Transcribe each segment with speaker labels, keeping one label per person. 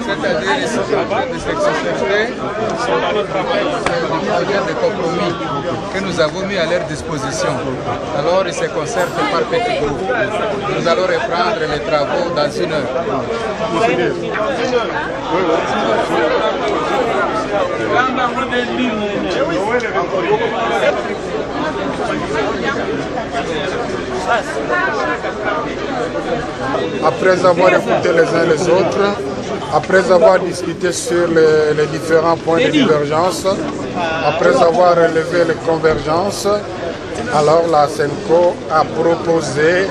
Speaker 1: C'est-à-dire ici, de s'exercer de compromis que nous avons mis à leur disposition. Alors ils se concertent par petits groupes. Nous allons reprendre les travaux dans 1 heure.
Speaker 2: Après avoir écouté les uns les autres, après avoir discuté sur les différents points de divergence, après avoir relevé les convergences, alors la SENCO a proposé,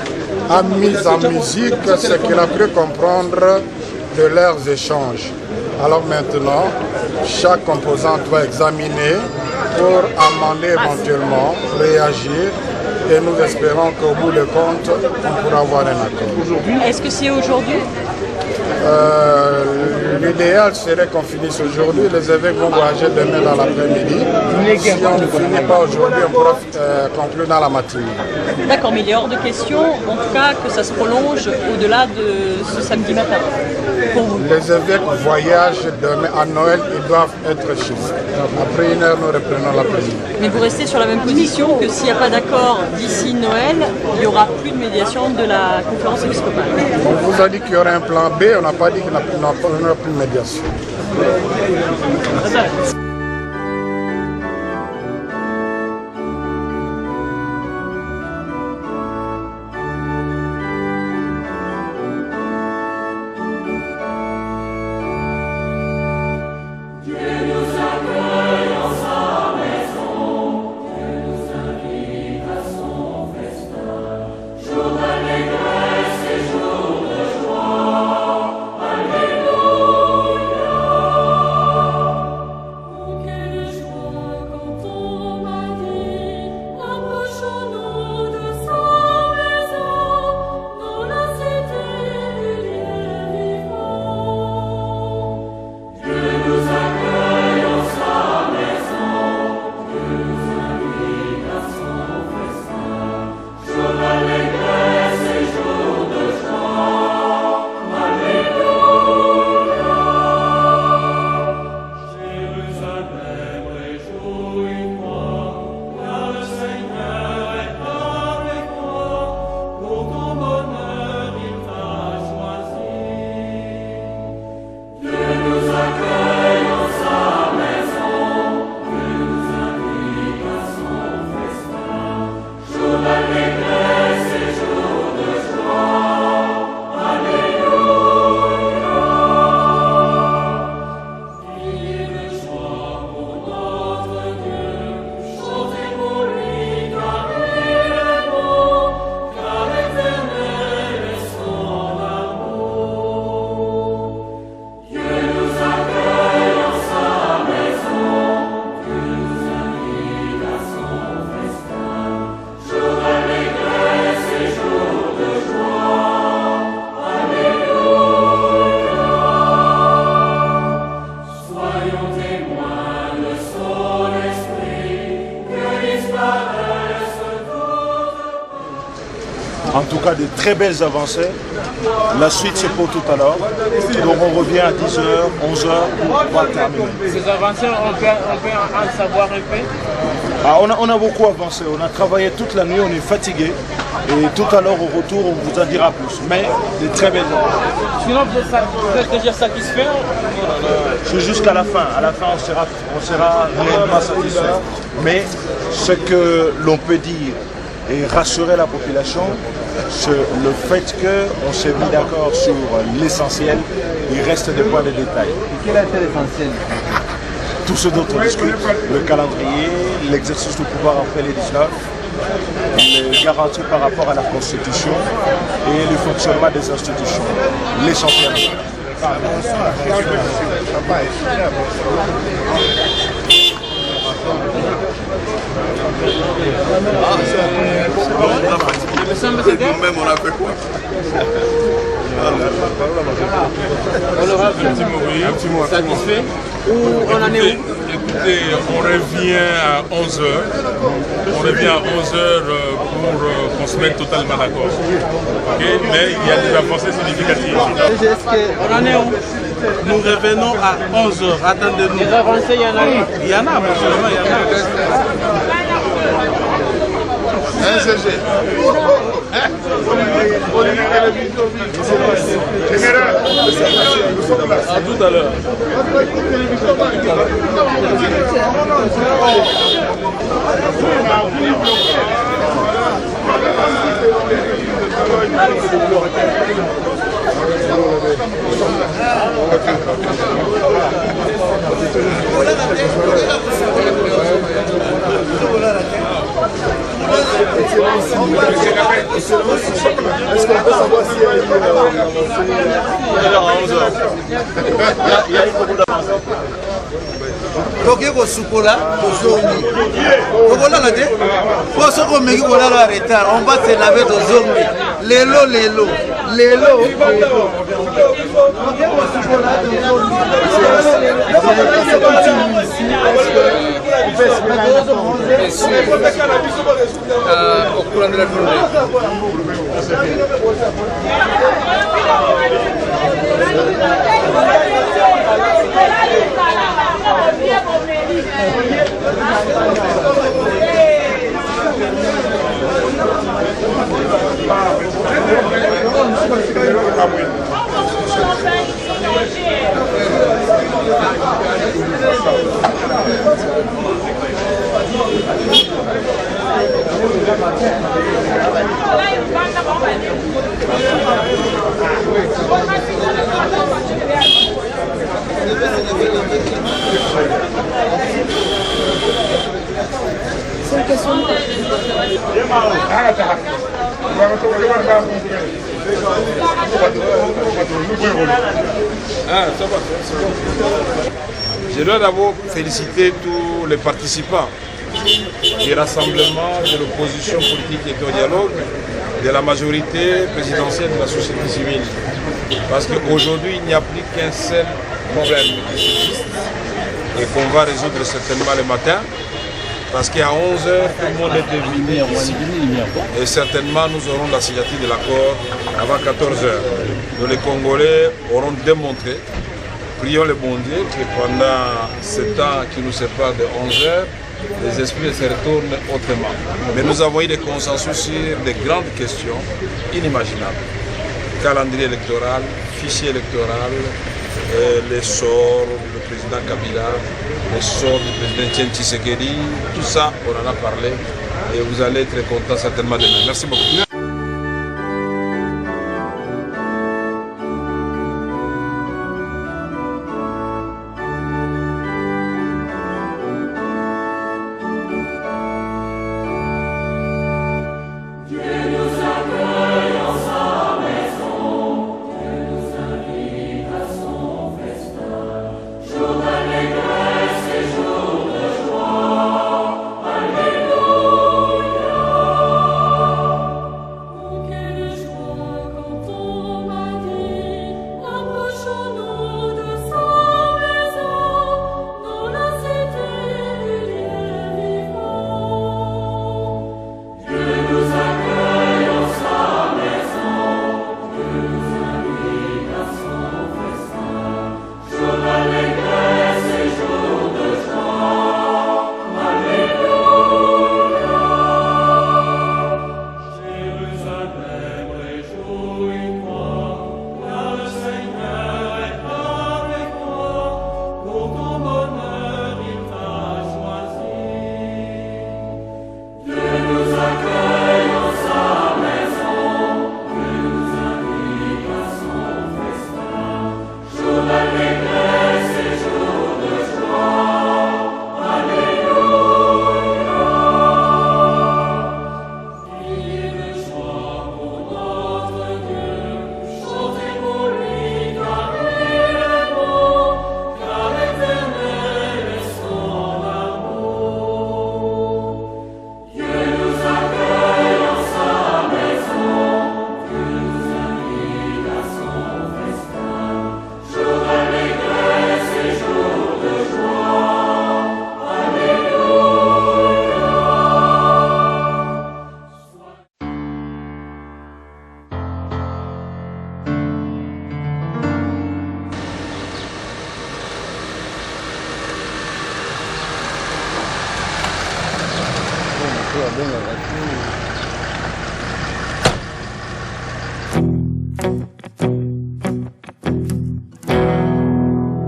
Speaker 2: a mis en musique ce qu'il a pu comprendre de leurs échanges. Alors maintenant, chaque composant doit examiner pour amender éventuellement, réagir, et nous espérons qu'au bout de compte, on pourra avoir un accord.
Speaker 3: Est-ce que c'est aujourd'hui?
Speaker 2: L'idéal serait qu'on finisse aujourd'hui. Les évêques vont voyager demain dans l'après-midi. Si on ne finit pas aujourd'hui, on pourra conclure dans la matinée.
Speaker 3: D'accord, mais il est hors de question, en tout cas, que ça se prolonge au-delà de ce samedi matin. Pour vous.
Speaker 2: Les évêques voyagent demain à Noël, ils doivent être chez eux. Après 1 heure, nous reprenons l'après-midi.
Speaker 3: Mais vous restez sur la même position que s'il n'y a pas d'accord d'ici Noël, il n'y aura plus de médiation de la conférence épiscopale.
Speaker 2: On vous a dit qu'il y aurait un plan B, on n'a pas dit qu'il n'y aura plus de médiation.
Speaker 4: En tout cas, de très belles avancées. La suite, c'est pour tout à l'heure. Donc, on revient à 10h, 11h, on va terminer.
Speaker 5: Ces avancées, on peut en savoir un peu?
Speaker 4: On a beaucoup avancé. On a travaillé toute la nuit, on est fatigué. Et tout à l'heure, au retour, on vous en dira plus. Mais de très belles avancées.
Speaker 5: Sinon, vous êtes déjà satisfait?
Speaker 4: C'est jusqu'à la fin. À la fin, on sera réellement satisfait. Mais ce que l'on peut dire et rassurer la population, c'est le fait qu'on s'est mis d'accord sur l'essentiel, il reste des points de détail.
Speaker 5: Et quel a été l'essentiel?
Speaker 4: Tout ce dont on discute, le calendrier, l'exercice du pouvoir après les 19, les garanties par rapport à la Constitution et le fonctionnement des institutions. L'essentiel.
Speaker 6: Nous-mêmes, on a fait quoi?
Speaker 5: Honorable, un petit mot. Satisfait ou on en est où?
Speaker 6: Écoutez, on revient à 11h. On revient à 11h pour qu'on se mette totalement d'accord. Okay? Mais il y a des avancées significatives.
Speaker 5: On en est où?
Speaker 6: Nous revenons à 11h. Attendez-nous.
Speaker 5: Les avancées, il y en a eu?
Speaker 6: Il y en a, absolument, il y en a.
Speaker 5: À tout à l'heure.
Speaker 7: Est-ce qu'on peut savoir s'il y a eu
Speaker 5: Il y a eu beaucoup d'avancées.
Speaker 8: toke kosukola tozongi tokolala te po soki omengi kolala retard on va se laver tozongi lelo toke kosukola
Speaker 1: au courant de la journée.
Speaker 3: C'est une question de...
Speaker 6: Je dois d'abord féliciter tous les participants du rassemblement de l'opposition politique et au dialogue de la majorité présidentielle de la société civile. Parce qu'aujourd'hui, il n'y a plus qu'un seul problème qui existe et qu'on va résoudre certainement le matin. Parce qu'à 11h, tout le monde est devenu ici. Et certainement, nous aurons la signature de l'accord avant 14h. Donc les Congolais auront démontré, prions le bon Dieu, que pendant ce temps qui nous sépare de 11h, les esprits se retournent autrement. Mais nous avons eu des consensus sur des grandes questions inimaginables. Calendrier électoral, fichier électoral, les sorts du président Kabila, les sorts du président Etienne Tshisekedi, tout ça, on en a parlé et vous allez être contents certainement demain. Merci beaucoup.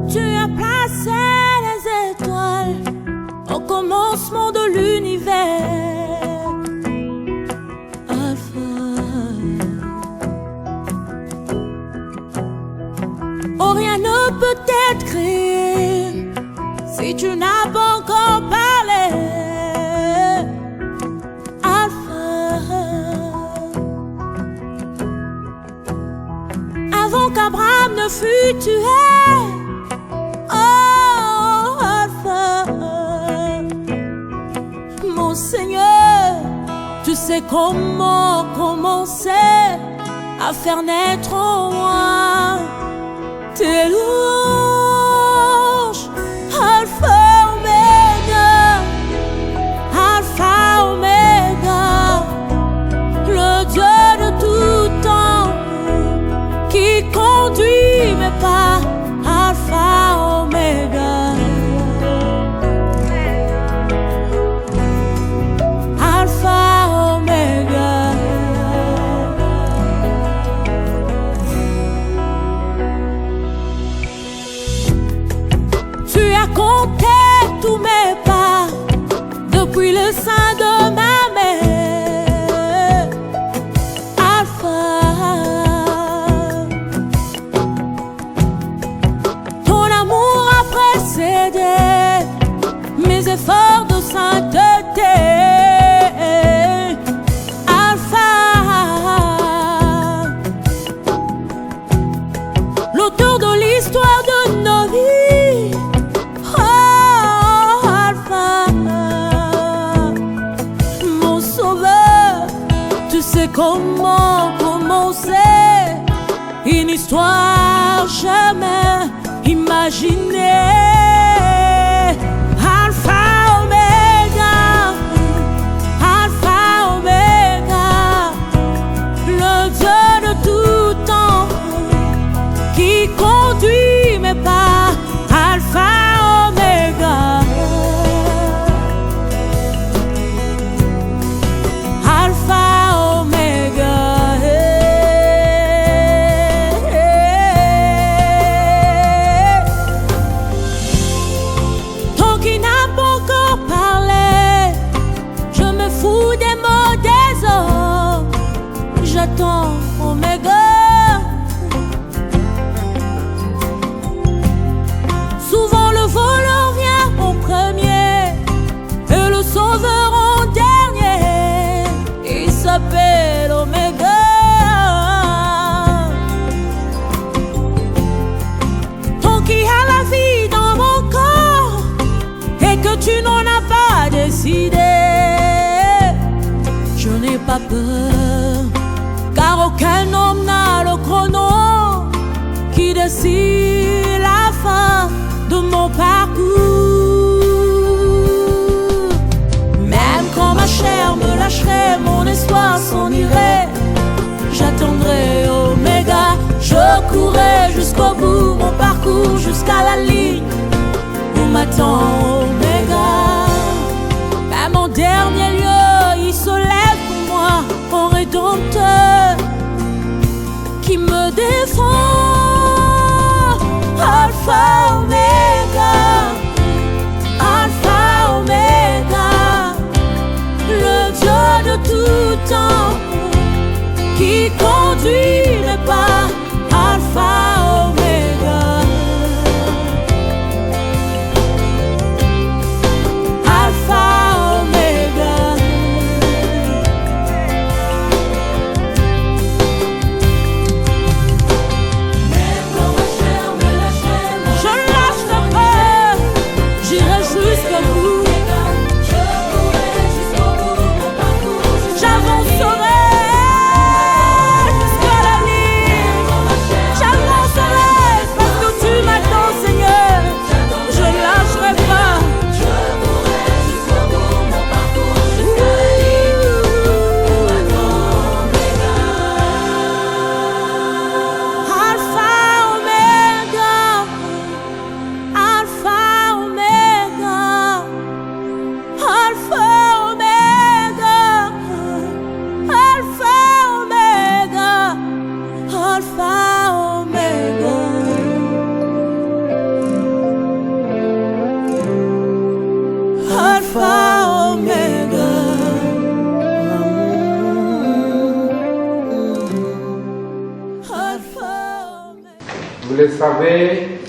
Speaker 9: Tu as placé les étoiles au commencement de l'univers. Alpha. Oh, rien ne peut être créé si tu n'as pas encore parlé. Alpha. Avant qu'Abraham ne fût tué. Oh, Alpha. Mon Seigneur, tu sais comment commencer à faire naître en moi tes louanges. Alpha, Omega, Alpha, Omega, le Dieu de tout temps qui conduit mes pas. Alpha, Omega, Alpha, Omega. Tu as compté tous mes pas depuis le sein de ma mère. Alpha. Ton amour a précédé mes efforts de sainteté. Alpha. L'auteur de l'histoire de nos vies. Oh, Alpha. Mon sauveur, tu sais comment commencer une histoire jamais imaginée. Alpha, Omega, Alpha, Omega, le Dieu de tout temps qui conduit mes pas. Alpha, Omega, Alpha, Omega. Tant qu'il n'a pas encore parlé, je me fous des mots des hommes. J'attends Omega. Souvent le voleur vient en premier et le sauveur en dernier. Il s'appelle Omega. Tant qu'il y a la vie dans mon corps et que tu n'en as pas décidé, je n'ai pas peur, car aucun homme n'a le chrono qui décide la fin de mon parcours. Même quand ma chair me lâcherait, mon espoir s'en irait, j'attendrai Omega. Je courrai jusqu'au bout, mon parcours jusqu'à la ligne où m'attend Omega. Même en dernier lieu, il se lève pour moi en rédempteur qui me défend. Oh,
Speaker 1: savez,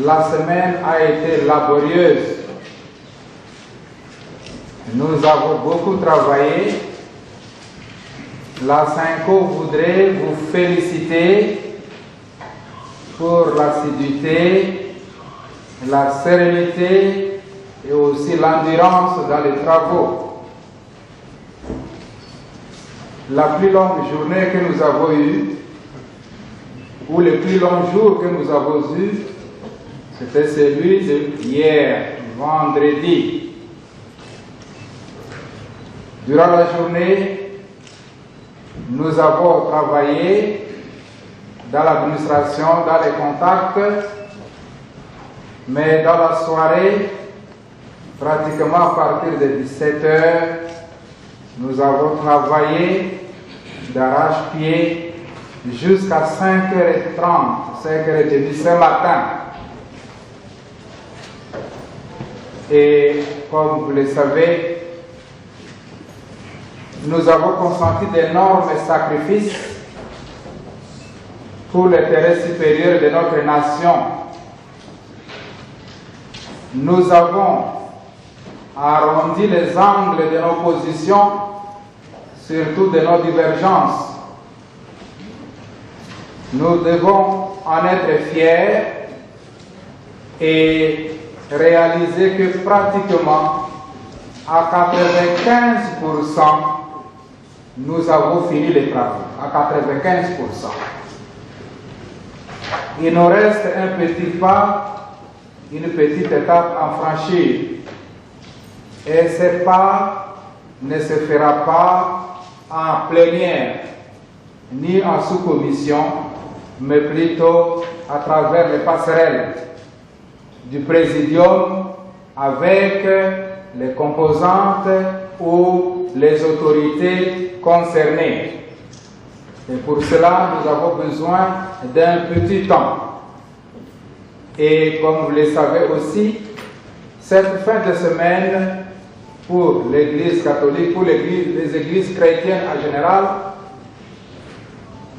Speaker 1: la semaine a été laborieuse. Nous avons beaucoup travaillé. La SYNCO voudrait vous féliciter pour l'assiduité, la sérénité et aussi l'endurance dans les travaux. La plus longue journée que nous avons eue, ou le plus long jour que nous avons eu, c'était celui de hier, vendredi. Durant la journée, nous avons travaillé dans l'administration, dans les contacts, mais dans la soirée, pratiquement à partir de 17h, nous avons travaillé d'arrache-pied jusqu'à 5h30, 5h30 ce matin. Et comme vous le savez, nous avons consenti d'énormes sacrifices pour l'intérêt supérieur de notre nation. Nous avons arrondi les angles de nos positions, surtout de nos divergences. Nous devons en être fiers et réaliser que pratiquement à 95%, nous avons fini les travaux, à 95%. Il nous reste un petit pas, une petite étape à franchir. Et ce pas ne se fera pas en plénière, ni en sous-commission, mais plutôt à travers les passerelles du présidium avec les composantes ou les autorités concernées. Et pour cela, nous avons besoin d'un petit temps. Et comme vous le savez aussi, cette fin de semaine, pour l'Église catholique, pour les églises chrétiennes en général,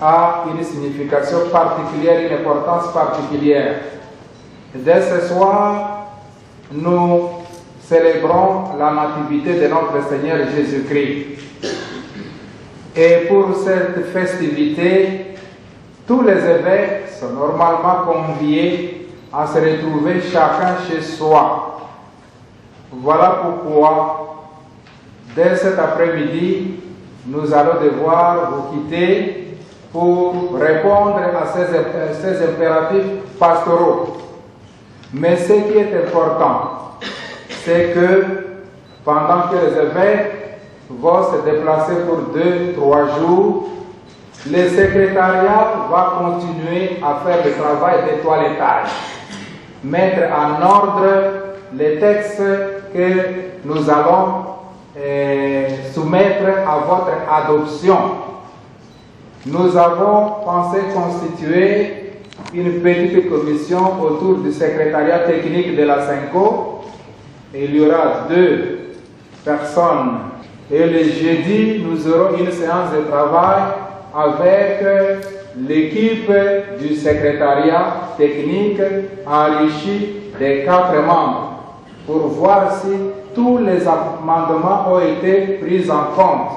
Speaker 1: a une signification particulière, une importance particulière. Dès ce soir, nous célébrons la nativité de notre Seigneur Jésus-Christ. Et pour cette festivité, tous les évêques sont normalement conviés à se retrouver chacun chez soi. Voilà pourquoi, dès cet après-midi, nous allons devoir vous quitter pour répondre à ces impératifs pastoraux. Mais ce qui est important, c'est que pendant que les évêques vont se déplacer pour 2-3 jours, le secrétariat va continuer à faire le travail de toilettage, mettre en ordre les textes que nous allons soumettre à votre adoption. Nous avons pensé constituer une petite commission autour du secrétariat technique de la SYNCO. Il y aura 2 personnes. Et le jeudi, nous aurons une séance de travail avec l'équipe du secrétariat technique enrichie des 4 membres pour voir si tous les amendements ont été pris en compte.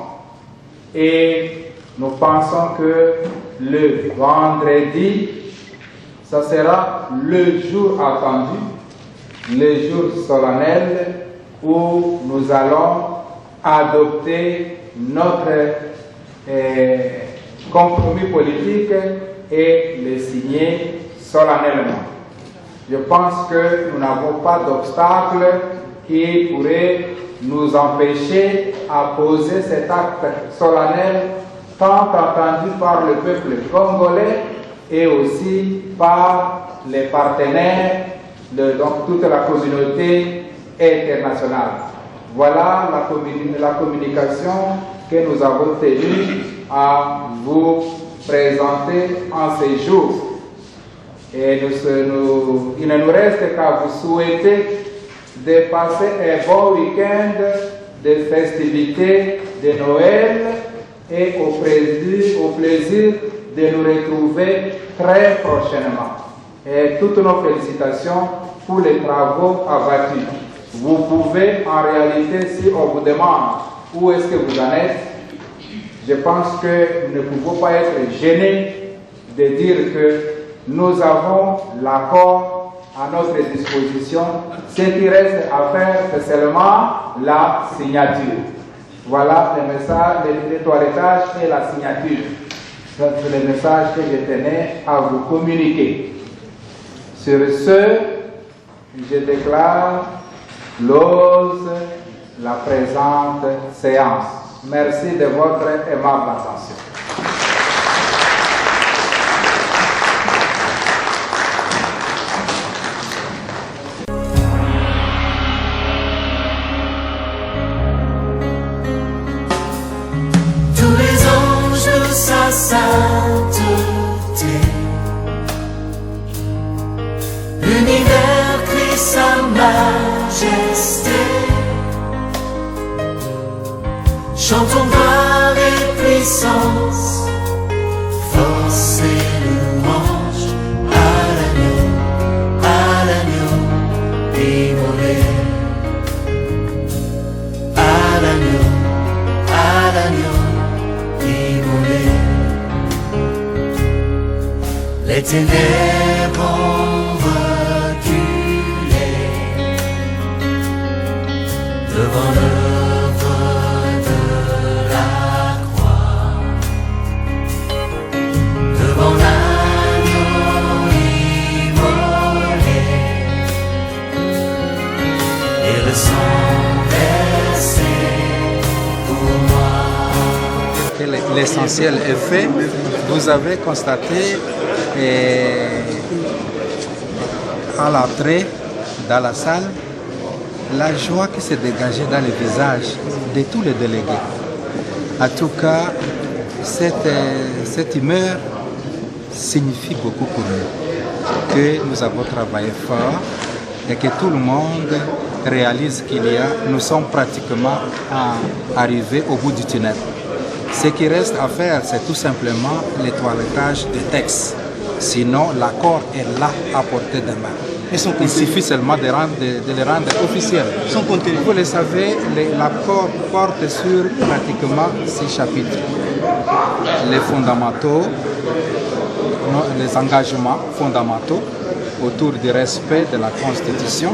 Speaker 1: Et nous pensons que le vendredi, ça sera le jour attendu, le jour solennel où nous allons adopter notre compromis politique et le signer solennellement. Je pense que nous n'avons pas d'obstacle qui pourrait nous empêcher à poser cet acte solennel tant attendu par le peuple congolais et aussi par les partenaires de donc, toute la communauté internationale. Voilà la communication que nous avons tenu à vous présenter en ces jours. Et il ne nous reste qu'à vous souhaiter de passer un bon week-end de festivités de Noël et au plaisir de nous retrouver très prochainement. Et toutes nos félicitations pour les travaux abattus. Vous pouvez, en réalité, si on vous demande où est-ce que vous en êtes, je pense que nous ne pouvons pas être gênés de dire que nous avons l'accord à notre disposition. Ce qui reste à faire, c'est seulement la signature. Voilà le message, le toilettage et la signature. C'est le message que je tenais à vous communiquer. Sur ce, je déclare close la présente séance. Merci de votre aimable attention.
Speaker 9: Tous les anges de sa sainteté, l'univers crie sa majesté. Chantons gloire et puissance, force et louange à l'agneau immolé, à l'agneau immolé. Les ténèbres ont reculé devant l'œuvre de la croix, devant l'agneau immolé et le sang versé pour moi.
Speaker 10: L'essentiel est fait. Vous avez constaté à l'entrée dans la salle la joie qui s'est dégagée dans les visages de tous les délégués. En tout cas, cette humeur signifie beaucoup pour nous, que nous avons travaillé fort et que tout le monde réalise nous sommes pratiquement arrivés au bout du tunnel. Ce qui reste à faire, c'est tout simplement le toilettage des textes. Sinon, l'accord est là à portée de main. Il suffit seulement de les rendre officiels. Vous le savez, l'accord porte sur pratiquement 6 chapitres. Les fondamentaux, les engagements fondamentaux autour du respect de la Constitution,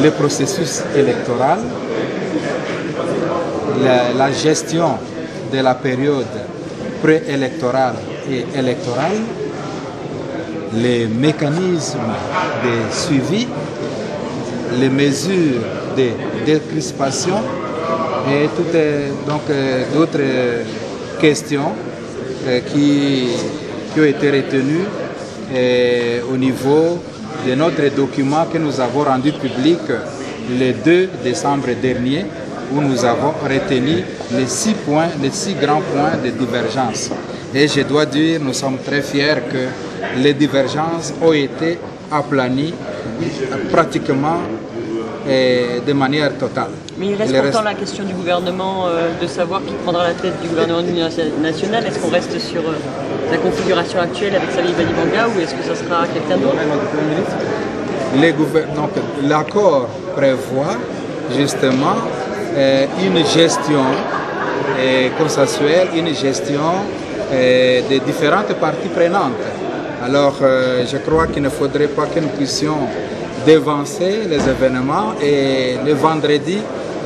Speaker 10: le processus électoral, la gestion de la période préélectorale et électorale, les mécanismes de suivi, les mesures de décrispation et d'autres questions qui ont été retenues au niveau de notre document que nous avons rendu public le 2 décembre dernier, où nous avons retenu les 6 grands points de divergence. Et je dois dire, nous sommes très fiers que les divergences ont été aplanies pratiquement de manière totale.
Speaker 3: Mais il reste pourtant la question du gouvernement, de savoir qui prendra la tête du gouvernement national. Est-ce qu'on reste sur la configuration actuelle avec Salih Badibanga ou est-ce que ce sera quelqu'un d'autre?
Speaker 10: Donc, l'accord prévoit justement une gestion consensuelle, une gestion des différentes parties prenantes. Alors, je crois qu'il ne faudrait pas que nous puissions devancer les événements et le vendredi,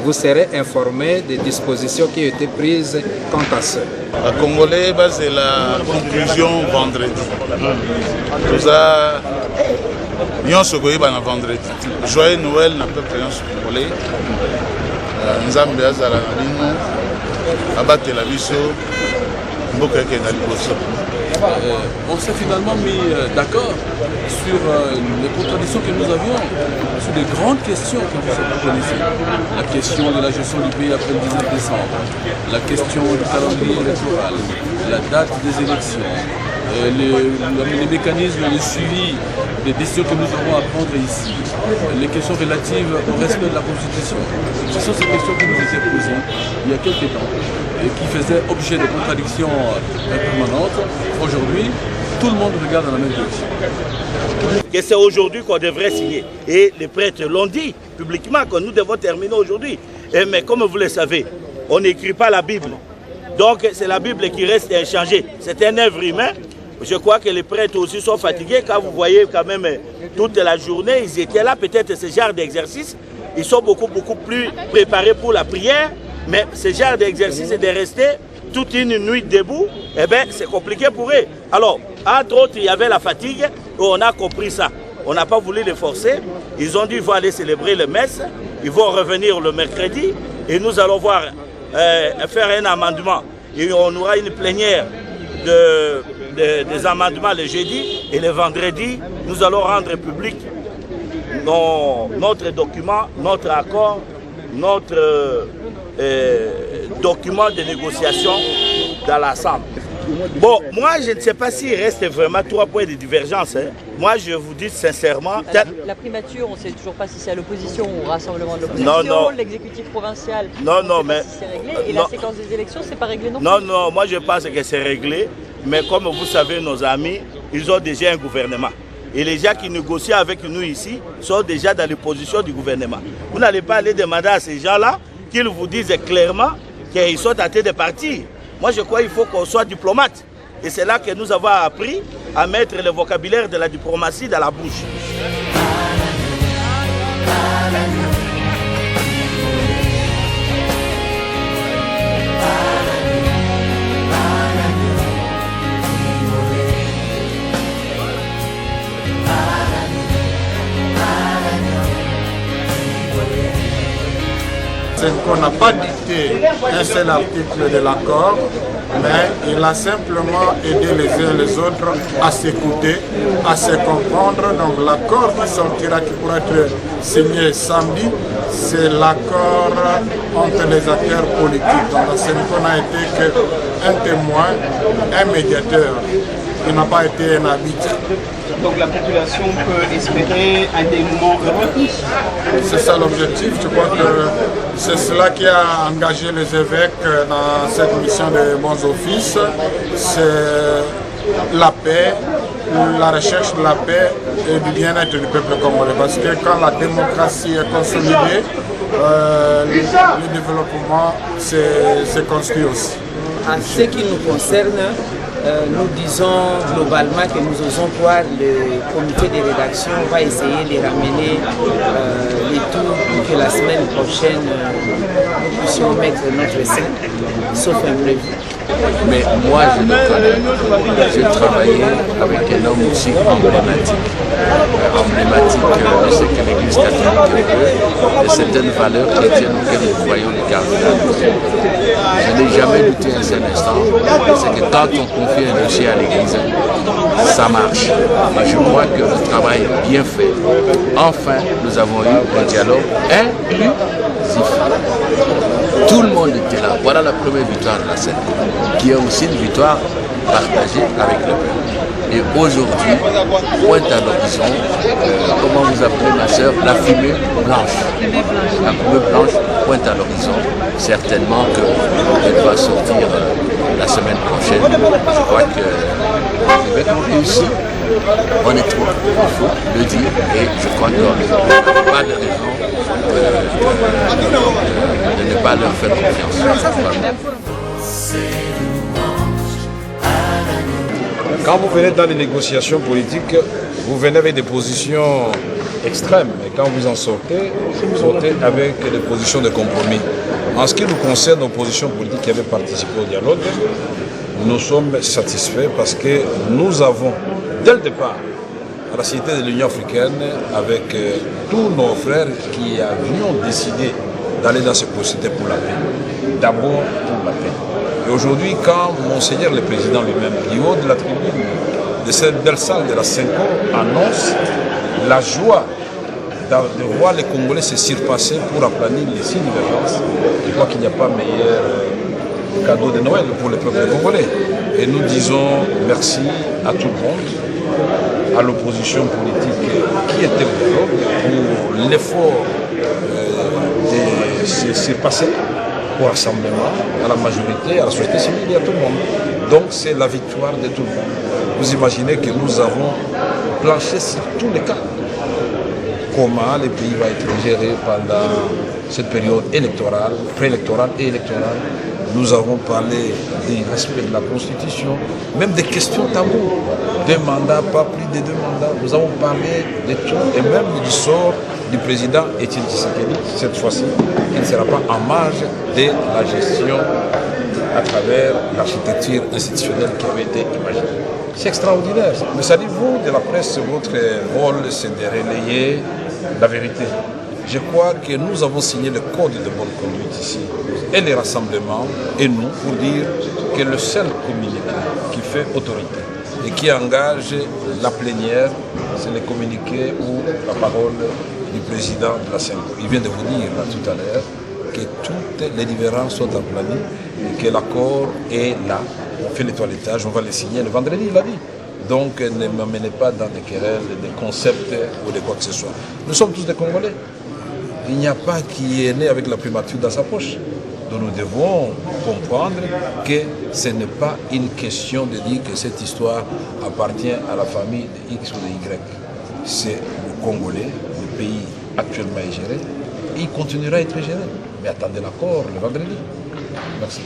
Speaker 10: vous serez informés des dispositions qui ont été prises quant à ça.
Speaker 11: La Congolais, c'est la conclusion vendredi. Tout ça, nous sommes vendredi. Joyeux Noël, n'a pas pris un congolais. Nous avons bien ça la abattre la biso.
Speaker 5: On s'est finalement mis d'accord sur les contradictions que nous avions, sur des grandes questions que vous avez proposées. La question de la gestion du pays après le 19 décembre, la question du calendrier électoral, la date des élections, les mécanismes de suivi des décisions que nous aurons à prendre ici, les questions relatives au respect de la Constitution. Ce sont ces questions qui nous étaient posées il y a quelques temps et qui faisaient objet de contradictions permanentes. Aujourd'hui, tout le monde regarde dans la même direction.
Speaker 12: Que c'est aujourd'hui qu'on devrait signer. Et les prêtres l'ont dit publiquement que nous devons terminer aujourd'hui. Mais comme vous le savez, on n'écrit pas la Bible. Donc c'est la Bible qui reste inchangée. C'est un œuvre humain. Je crois que les prêtres aussi sont fatigués. Quand vous voyez quand même toute la journée, ils étaient là, peut-être ce genre d'exercice. Ils sont beaucoup plus préparés pour la prière. Mais ce genre d'exercice de rester toute une nuit debout, eh bien c'est compliqué pour eux. Alors, entre autres, il y avait la fatigue, et on a compris ça. On n'a pas voulu les forcer. Ils ont dit qu'ils vont aller célébrer le messe. Ils vont revenir le mercredi et nous allons faire un amendement. Et on aura une plénière des amendements le jeudi et le vendredi. Nous allons rendre public notre document, notre accord, notre document de négociation dans l'Assemblée. Bon, moi je ne sais pas s'il reste vraiment 3 points de divergence. Moi je vous dis sincèrement...
Speaker 3: La primature, on ne sait toujours pas si c'est à l'opposition ou au rassemblement de l'opposition.
Speaker 12: Non.
Speaker 3: L'exécutif provincial,
Speaker 12: mais...
Speaker 3: si c'est réglé. Et la séquence des élections, c'est pas réglé non plus.
Speaker 12: Non, moi je pense que c'est réglé. Mais comme vous savez, nos amis, ils ont déjà un gouvernement. Et les gens qui négocient avec nous ici sont déjà dans les positions du gouvernement. Vous n'allez pas aller demander à ces gens-là qu'ils vous disent clairement qu'ils sont tentés de partir. Moi, je crois qu'il faut qu'on soit diplomate. Et c'est là que nous avons appris à mettre le vocabulaire de la diplomatie dans la bouche.
Speaker 2: Senko n'a pas dicté un seul article de l'accord, mais il a simplement aidé les uns les autres à s'écouter, à se comprendre. Donc l'accord qui sortira, qui pourra être signé samedi, c'est l'accord entre les acteurs politiques. Donc Senko n'a été qu'un témoin, un médiateur. Il n'a pas été un arbitre.
Speaker 13: Donc la population peut espérer un dénouement heureux.
Speaker 2: C'est ça l'objectif. Je crois que c'est cela qui a engagé les évêques dans cette mission de bons offices. C'est la paix, la recherche de la paix et du bien-être du peuple congolais. Parce que quand la démocratie est consolidée, le développement s'est construit aussi.
Speaker 14: En ce qui nous concerne, nous disons globalement que nous osons croire le comité de rédaction va essayer de ramener les tours pour que la semaine prochaine nous puissions mettre notre scène, sauf imprévu.
Speaker 15: Mais moi je le connais, j'ai travaillé avec un homme aussi emblématique de ce que l'Église catholique veut, de certaines valeurs chrétiennes auxquelles nous croyons les cardinals. Je n'ai jamais douté un seul instant, c'est que quand on confie un dossier à l'Église, ça marche. Et je crois que le travail est bien fait. Enfin, nous avons eu un dialogue inclusif. Tout le monde était là. Voilà la première victoire de la scène, qui est aussi une victoire partagée avec le peuple. Et aujourd'hui, pointe à l'horizon, comment vous appelez ma soeur, la fumée blanche. La fumée blanche pointe à l'horizon. Certainement qu'elle va sortir la semaine prochaine. Je crois que les évêques ont réussi. Honnêtement, il faut le dire. Et je crois qu'il n'y a pas de raison de ne pas leur faire confiance.
Speaker 6: Quand vous venez dans les négociations politiques, vous venez avec des positions extrêmes. Et quand vous en sortez, vous sortez avec des positions de compromis. En ce qui nous concerne, nos positions politiques qui avaient participé au dialogue, nous sommes satisfaits parce que nous avons, dès le départ, à la Cité de l'Union africaine, avec tous nos frères qui avions décidé d'aller dans ce procédé pour la paix. D'abord pour la paix. Et aujourd'hui, quand Monseigneur le Président lui-même, qui haut de la tribune de cette belle salle de la Senko, annonce la joie de voir les Congolais se surpasser pour aplanir les 6 divergences, je crois qu'il n'y a pas meilleur cadeau de Noël pour le peuple congolais. Et nous disons merci à tout le monde, à l'opposition politique qui était au dialogue pour l'effort de se passer au rassemblement, à la majorité, à la société civile et à tout le monde. Donc c'est la victoire de tout le monde. Vous imaginez que nous avons planché sur tous les cas. Comment le pays va être géré pendant cette période électorale, préélectorale et électorale. Nous avons parlé du respect de la Constitution, même des questions taboues. 2 mandats, pas plus de 2 mandats. Nous avons parlé de tout et même du sort du président Étienne Tshisekedi, cette fois-ci, qui ne sera pas en marge de la gestion à travers l'architecture institutionnelle qui avait été imaginée. C'est extraordinaire. Mais ça dit, vous, de la presse, votre rôle, c'est de relayer la vérité. Je crois que nous avons signé le code de bonne conduite ici, et les rassemblements, et nous, pour dire que le seul communiqué qui fait autorité et qui engage la plénière, c'est le communiqué ou la parole du président de la Sénat. Il vient de vous dire là, tout à l'heure que toutes les différences sont en planning et que l'accord est là. On fait les toilettages, on va les signer le vendredi, il a dit. Donc ne m'amenez pas dans des querelles, des concepts ou de quoi que ce soit. Nous sommes tous des Congolais. Il n'y a pas qui est né avec la primature dans sa poche. Donc nous devons comprendre que ce n'est pas une question de dire que cette histoire appartient à la famille de X ou de Y. C'est le Congolais, le pays actuellement est géré, et il continuera à être géré. Mais attendez l'accord le vendredi. Merci.